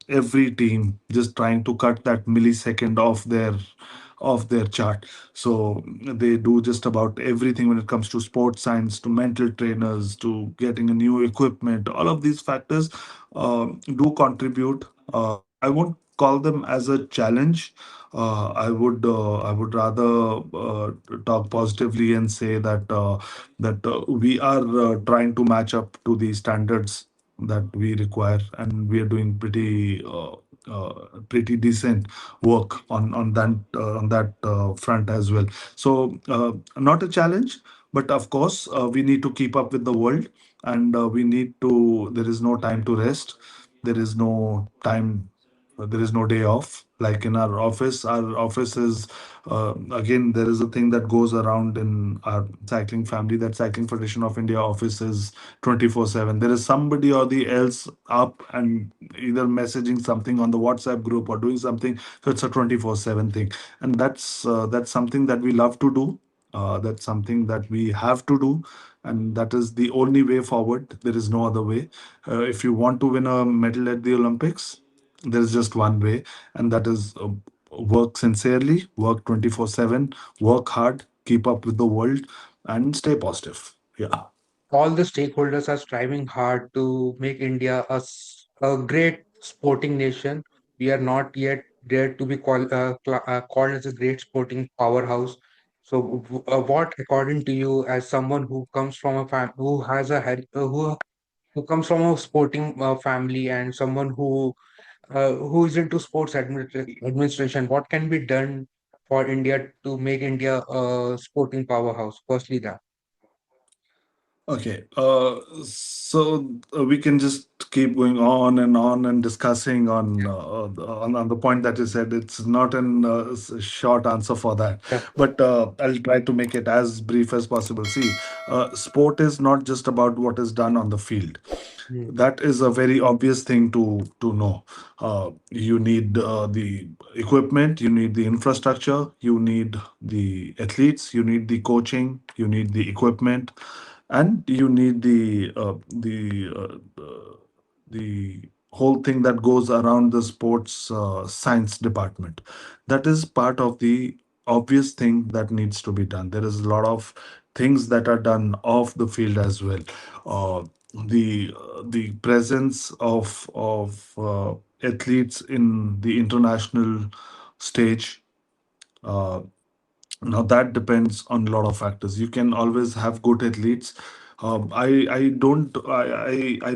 every team just trying to cut that millisecond off their chart. So they do just about everything when it comes to sports science, to mental trainers, to getting a new equipment. All of these factors do contribute. I won't call them as a challenge. I would rather talk positively and say that we are trying to match up to the standards that we require, and we are doing pretty decent work on that front as well. So not a challenge, but of course we need to keep up with the world, and we need to. There is no time to rest. There is no time, there is no day off. Like in our office is again, there is a thing that goes around in our cycling family, that Cycling Federation of India office is 24/7. There is somebody or the else up and either messaging something on the WhatsApp group or doing something. So it's a 24/7 thing, and that's something that we love to do. That's something that we have to do, and that is the only way forward. There is no other way. If you want to win a medal at the Olympics, there's just one way, and that is work sincerely, work 24/7, work hard, keep up with the world, and stay positive. Yeah. All the stakeholders are striving hard to make India a great sporting nation. We are not yet there to be called as a great sporting powerhouse. So, what, according to you, as someone who comes from a who has a who comes from a sporting family, and someone who is into sports administration, what can be done for India to make India a sporting powerhouse? Firstly, that. Okay, so we can just keep going on and discussing on the point that you said. It's not an short answer for that, Yeah. but I'll try to make it as brief as possible. See, sport is not just about what is done on the field. Mm. That is a very obvious thing to know. You need the equipment, you need the infrastructure, you need the athletes, you need the coaching, you need the equipment, and you need the whole thing that goes around the sports science department. That is part of the obvious thing that needs to be done. There is a lot of things that are done off the field as well. The presence of athletes in the international stage, uh, now that depends on a lot of factors. You can always have good athletes. I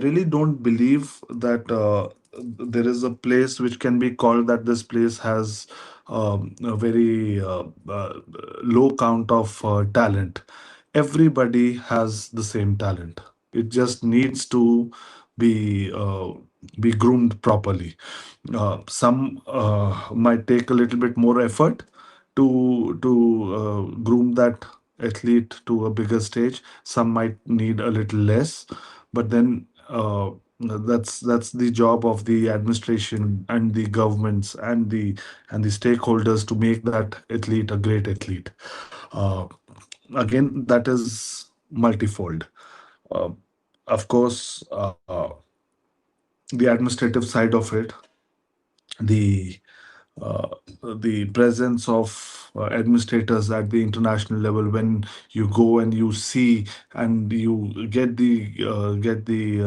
really don't believe that there is a place which can be called that this place has a very low count of talent. Everybody has the same talent. It just needs to be uh, be groomed properly. Some might take a little bit more effort to groom that athlete to a bigger stage. Some might need a little less, but then that's the job of the administration and the governments and the stakeholders to make that athlete a great athlete. Uh, Again, that is multifold. Uh, of course, the administrative side of it, the uh, the presence of administrators at the international level, when you go and you see and you get the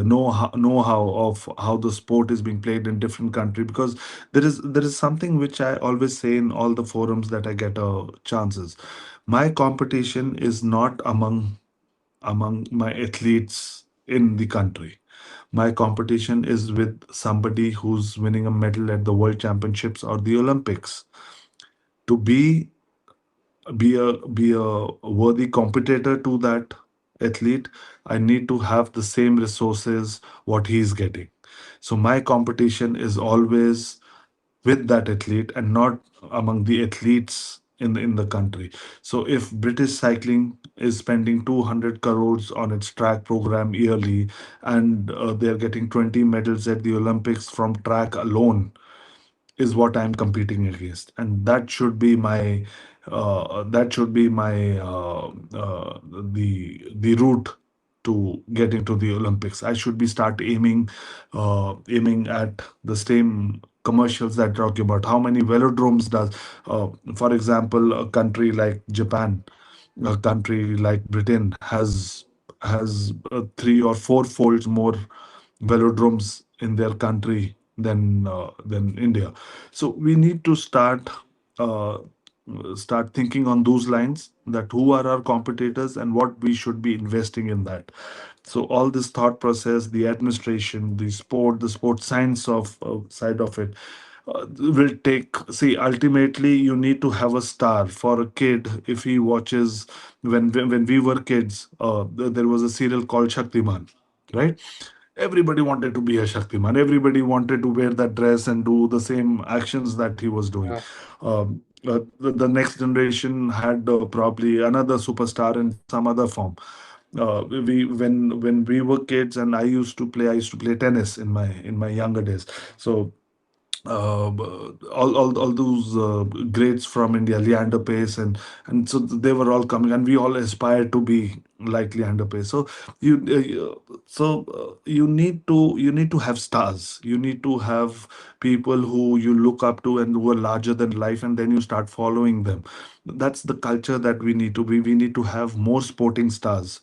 know-how of how the sport is being played in different country, because there is something which I always say in all the forums that I get chances. My competition is not among my athletes in the country. My competition is with somebody who's winning a medal at the World Championships or the Olympics. To be a worthy competitor to that athlete, I need to have the same resources what he's getting. So my competition is always with that athlete and not among the athletes in the country. So if British cycling is spending 200 crores on its track program yearly, and they're getting 20 medals at the Olympics from track alone, is what I'm competing against, and that should be my the route to getting to the Olympics. I should be start aiming at the same commercials that talk about how many velodromes does, for example, a country like Japan, a country like Britain has three or four folds more velodromes in their country than India. So we need to uh, start thinking on those lines, that who are our competitors and what we should be investing in that. So all this thought process, the administration, the sport science of side of it, will take. See, ultimately, you need to have a star for a kid. If he watches, when we were kids, there was a serial called Shaktiman, right? Everybody wanted to be a Shaktiman. Everybody wanted to wear that dress and do the same actions that he was doing. Yeah. The next generation had probably another superstar in some other form. We when we were kids, and I used to play tennis in my younger days. So all those greats from India, Leander Pace, and so they were all coming, and we all aspired to be like Leander Pace. So you need to have stars. You need to have people who you look up to and who are larger than life, and then you start following them. That's the culture that we need to be. We need to have more sporting stars.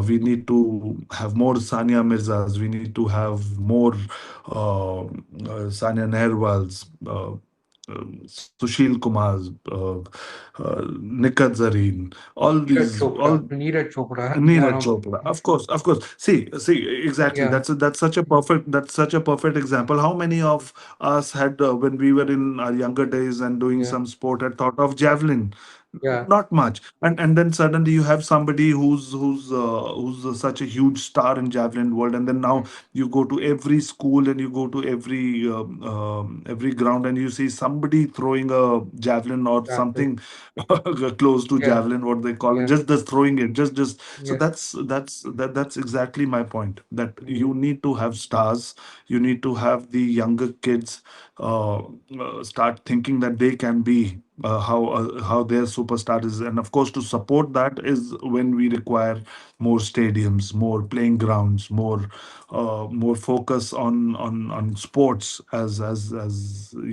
We need to have more Sania Mirzas. We need to have more Sania Nehwals, Sushil Kumars, Nikat Zareen, all Neeraj these, Chopra. all Neeraj Chopra. One Neeraj of Chopra, of course, of course. See, exactly. yeah, That's such a perfect example. How many of us had, when we were in our younger days and doing yeah, some sport, had thought of javelin? Yeah, not much. And then suddenly you have somebody who's such a huge star in javelin world, and then now you go to every school and you go to every ground and you see somebody throwing a javelin or exactly. something close to Yeah, javelin, what they call it, yeah, just throwing it, just so yeah. that's exactly my point, that Mm. you need to have stars. You need to have the younger kids start thinking that they can be how their superstar is. And of course, to support that is when we require more stadiums, more playing grounds, more focus on sports as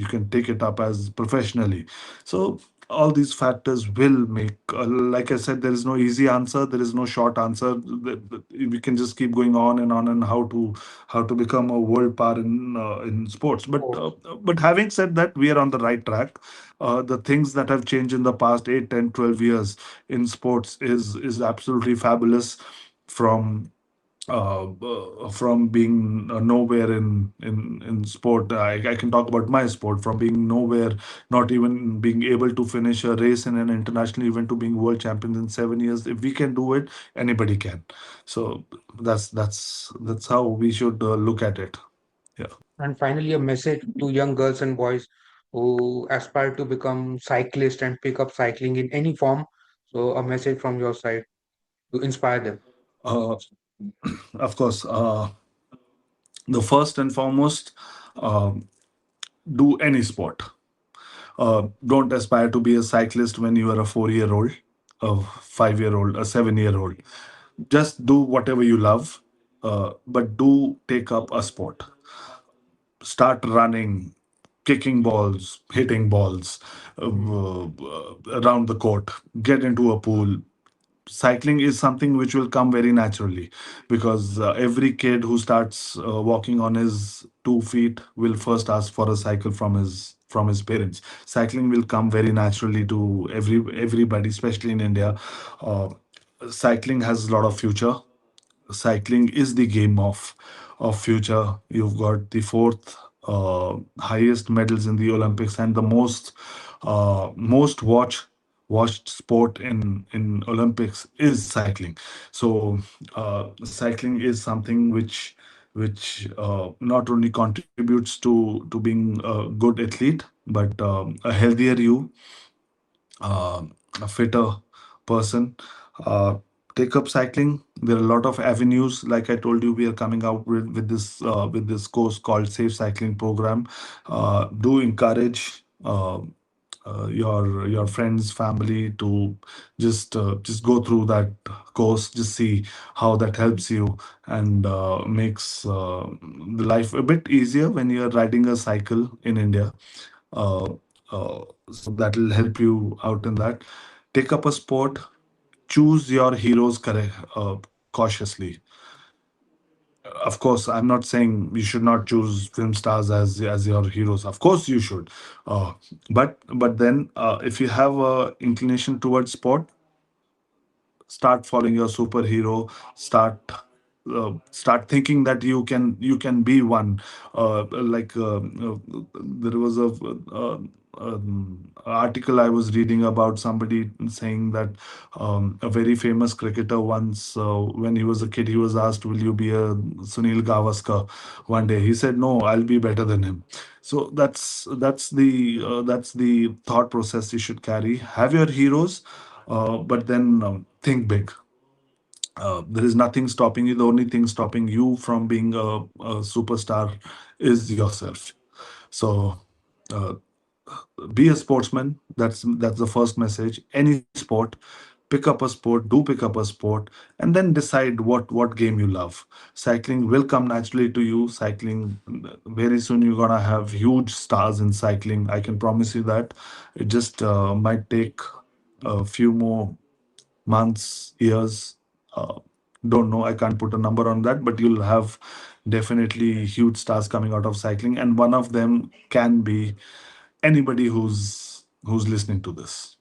you can take it up as professionally. So all these factors will make, like I said, there is no easy answer, there is no short answer. We can just keep going on and on, and how to become a world power in sports. Sports. But having said that, we are on the right track. The things that have changed in the past 8, 10, 12 years in sports is absolutely fabulous. From from being nowhere in sport, I can talk about my sport, from being nowhere, not even being able to finish a race in an international event, to being world champions in 7 years. If we can do it, anybody can. So that's how we should look at it. Yeah. And finally, a message to young girls and boys who aspire to become cyclists and pick up cycling in any form. So, a message from your side to inspire them. uh, of course, the first and foremost, uh, do any sport. Don't aspire to be a cyclist when you are a 4 year old, a 5 year old, a 7 year old. Just do whatever you love, but do take up a sport. Start running, kicking balls, hitting balls around the court, get into a pool. Cycling is something which will come very naturally, because every kid who starts walking on his 2 feet will first ask for a cycle from his parents. Cycling will come very naturally to everybody, especially in India. uh, Cycling has a lot of future. Cycling is the game of future. You've got the fourth highest medals in the Olympics, and the most watched sport in Olympics is cycling. So cycling is something which not only contributes to being a good athlete, but a healthier you, uh, a fitter person. Uh, Take up cycling. There are a lot of avenues. Like I told you, we are coming out with this course called Safe Cycling Program. Do encourage your friends, family to just go through that course. Just see how that helps you, and makes the life a bit easier when you are riding a cycle in India. Uh, so that will help you out in that. Take up a sport. Choose your heroes cautiously. Of course, I'm not saying you should not choose film stars as your heroes. Of course, you should. Uh, but then, if you have a inclination towards sport, start following your superhero. Start thinking that you can be one. There was a article I was reading about somebody saying that a very famous cricketer once, when he was a kid, he was asked, will you be a Sunil Gavaskar one day? He said, no, I'll be better than him. So that's the thought process you should carry. Have your heroes, but then think big. There is nothing stopping you. The only thing stopping you from being a superstar is yourself. So uh, be a sportsman. That's the first message. Any sport, pick up a sport. Do pick up a sport, and then decide what game you love. Cycling will come naturally to you. Cycling, very soon you're gonna have huge stars in cycling. I can promise you that. It just might take a few more months, years. Uh, don't know. I can't put a number on that, but you'll have definitely huge stars coming out of cycling, and one of them can be anybody who's listening to this.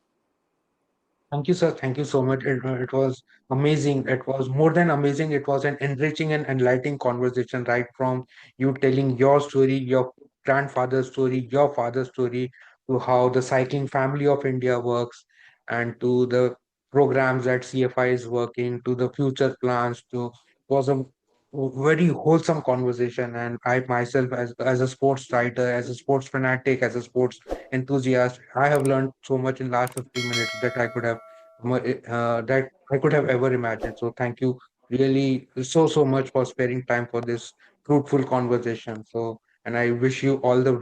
Thank you, sir. Thank you so much. It was amazing. It was more than amazing. It was an enriching and enlightening conversation, right from you telling your story, your grandfather's story, your father's story, to how the cycling family of India works. and to the programs that CFI is working, to the future plans. To was a very wholesome conversation, and I myself, as a sports writer, as a sports fanatic, as a sports enthusiast, I have learned so much in last 50 minutes that I could have ever imagined. So thank you really so much for sparing time for this fruitful conversation. So, and I wish you all the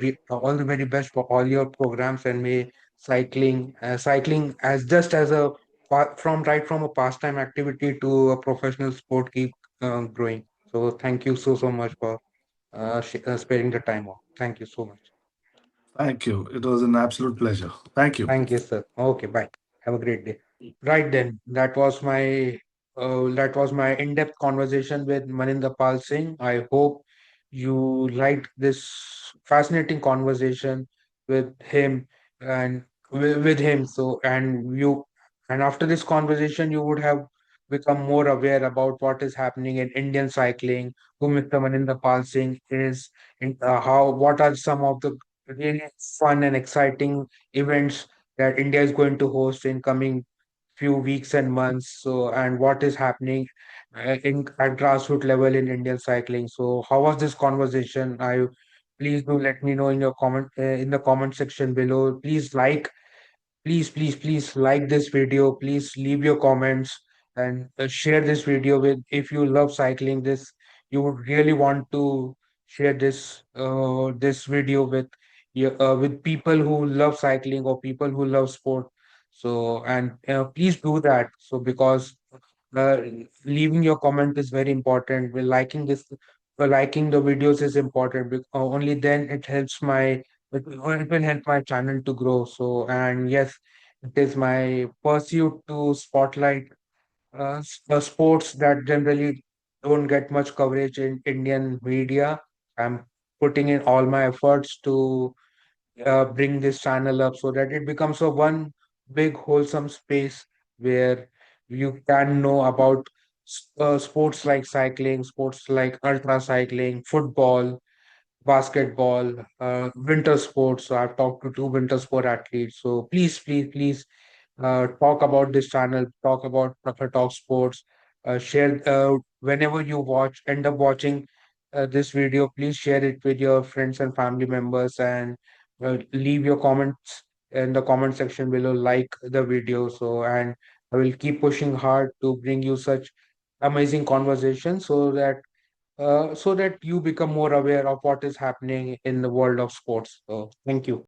very best for all your programs, and may cycling as just as a from a pastime activity to a professional sport keep growing. So thank you so much for sparing the time off. Thank you so much. Thank you. It was an absolute pleasure. Thank you. Thank you, sir. Okay, bye. Have a great day. Right then, that was my in-depth conversation with Maninder Pal Singh. I hope you liked this fascinating conversation with him and with him. So, and after this conversation, you would have become more aware about what is happening in Indian cycling, who Mr. Maninder Pal Singh is, what are some of the really fun and exciting events that India is going to host in coming few weeks and months. So, and what is happening in at grassroots level in Indian cycling. So, how was this conversation? I Please do let me know in your in the comment section below. Please like this video. Please leave your comments and share this video with, if you love cycling, this you would really want to share this video with people who love cycling or people who love sport. So, and please do that. So, because uh, leaving your comment is very important. Liking the videos is important. Only then it will help my channel to grow. So, and yes, it is my pursuit to spotlight sports that generally don't get much coverage in Indian media. I'm putting in all my efforts to bring this channel up so that it becomes a one big wholesome space where you can know about sports like cycling, sports like ultra cycling, football, basketball, winter sports. So I've talked to two winter sport athletes. So please talk about this channel, talk about Prakhar Talk Sports, share whenever you end up watching this video, please share it with your friends and family members, and leave your comments in the comment section below, like the video. So, and I will keep pushing hard to bring you such amazing conversations so that you become more aware of what is happening in the world of sports. So, thank you.